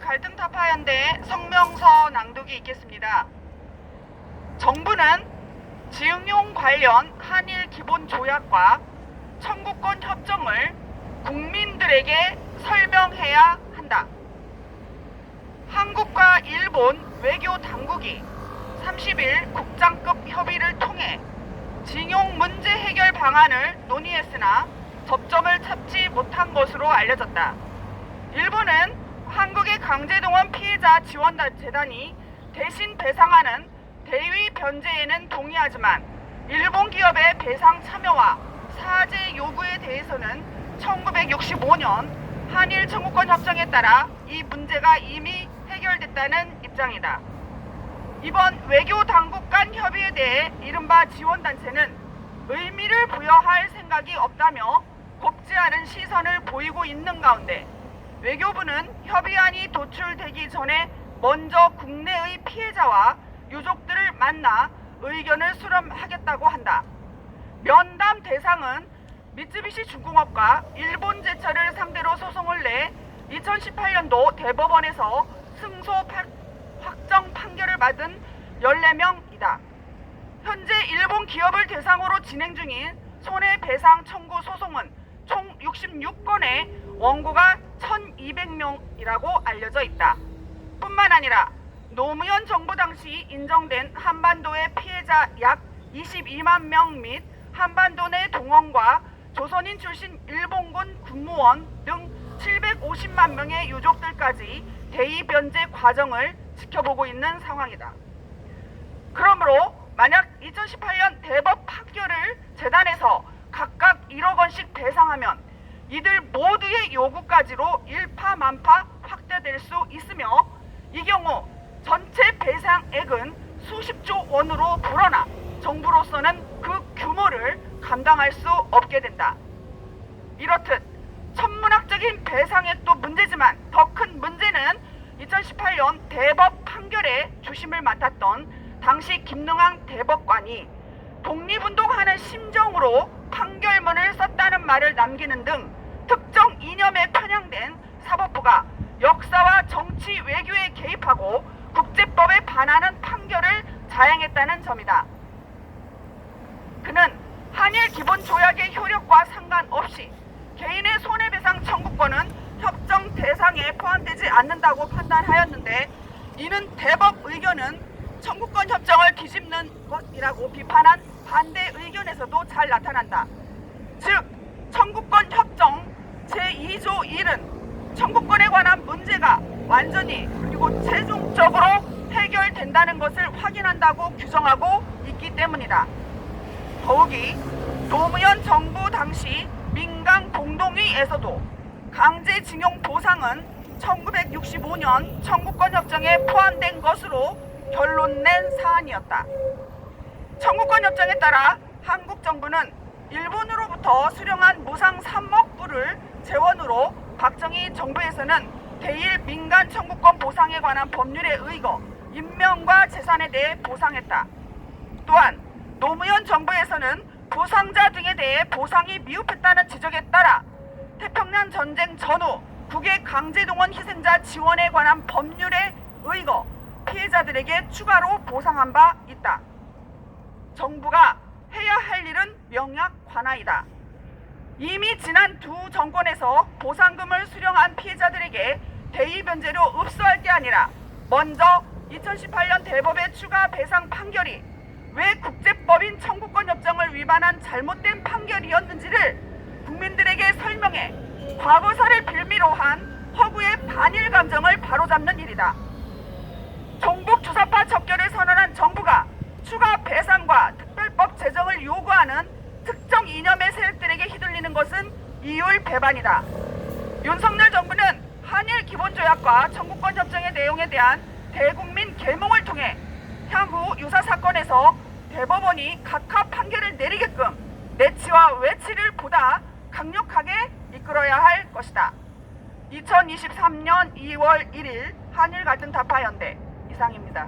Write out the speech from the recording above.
갈등 타파연대 성명서 낭독이 있겠습니다. 정부는 지응용 관련 한일 기본 조약과 청구권 협정을 국민들에게 설명해야 한다. 한국과 일본 외교 당국이 30일 국장급 협의를 통해 징용 문제 해결 방안을 논의했으나 접점을 찾지 못한 것으로 알려졌다. 일본은 한국의 강제동원 피해자 지원재단이 대신 배상하는 대위 변제에는 동의하지만 일본 기업의 배상 참여와 사죄 요구에 대해서는 1965년 한일 청구권 협정에 따라 이 문제가 이미 해결됐다는 입장이다. 이번 외교 당국 간 협의에 대해 이른바 지원단체는 의미를 부여할 생각이 없다며 곱지 않은 시선을 보이고 있는 가운데 외교부는 협의안이 도출되기 전에 먼저 국내의 피해자와 유족들을 만나 의견을 수렴하겠다고 한다. 면담 대상은 미쓰비시 중공업과 일본제철을 상대로 소송을 내 2018년도 대법원에서 승소 확정 판결을 받은 14명이다. 현재 일본 기업을 대상으로 진행 중인 손해배상 청구 소송은 총 66건에 원고가 1200명이라고 알려져 있다. 뿐만 아니라 노무현 정부 당시 인정된 한반도의 피해자 약 22만 명 및 한반도 내 동원과 조선인 출신 일본군 군무원 등 750만 명의 유족들까지 대의 변제 과정을 지켜보고 있는 상황이다. 그러므로 만약 2018년 대법 판결을 재단에서 각각 1억 원씩 배상하면 이들 모두의 요구까지로 일파만파 확대될 수 있으며 이 경우 전체 배상액은 수십조 원으로 불어나 정부로서는 그 규모를 감당할 수 없게 된다. 이렇듯 천문학적인 배상액도 문제지만 더 큰 문제는 2018년 대법 판결에 주심을 맡았던 당시 김능황 대법관이 독립운동하는 심정으로 판결문을 썼다는 말을 남기는 등 특정 이념에 편향된 사법부가 역사와 정치 외교에 개입하고 국제법에 반하는 판결을 자행했다는 점이다. 그는 한일 기본조약의 효력과 상관없이 개인의 손해배상 청구권은 협정 대상에 포함되지 않는다고 판단하였는데 이는 대법 의견은 청구권 협정을 뒤집는 것이라고 비판한 반대 의견에서도 잘 나타난다. 즉 청구권 협정 제2조 1은 청구권에 관한 문제가 완전히 그리고 최종적으로 해결된다는 것을 확인한다고 규정하고 있기 때문이다. 더욱이 노무현 정부 당시 민간 공동위에서도 강제징용 보상은 1965년 청구권 협정에 포함된 것으로 결론 낸 사안이었다. 청구권 협정에 따라 한국 정부는 일본으로부터 수령한 무상 3억 불을 재원으로 박정희 정부에서는 대일 민간 청구권 보상에 관한 법률에 의거 인명과 재산에 대해 보상했다. 또한 노무현 정부에서는 부상자 등에 대해 보상이 미흡했다는 지적에 따라 태평양 전쟁 전후 국외 강제동원 희생자 지원에 관한 법률에 의거 피해자들에게 추가로 보상한 바 있다. 정부가 해야 할 일은 명약 관하이다. 이미 지난 두 정권에서 보상금을 수령한 피해자들에게 대의 변제로 읍소할 게 아니라 먼저 2018년 대법의 추가 배상 판결이 왜 국제법인 청구권 협정을 위반한 잘못된 판결이었는지를 국민들에게 설명해 과거사를 빌미로 한 허구의 반일 감정을 바로잡는 일이다. 종북 주사파 척결을 선언한 정부가 추가 배상과 특별법 제정을 요구하는 특정 이념의 세력들에게 휘둘리는 것은 이율 배반이다. 윤석열 정부는 한일 기본조약과 청구권 협정의 내용에 대한 대국민 계몽을 통해 향후 유사 사건에서 대법원이 각하 판결을 내리게끔 내치와 외치를 보다 강력하게 이끌어야 할 것이다. 2023년 2월 1일 한일 갈등 타파연대 이상입니다.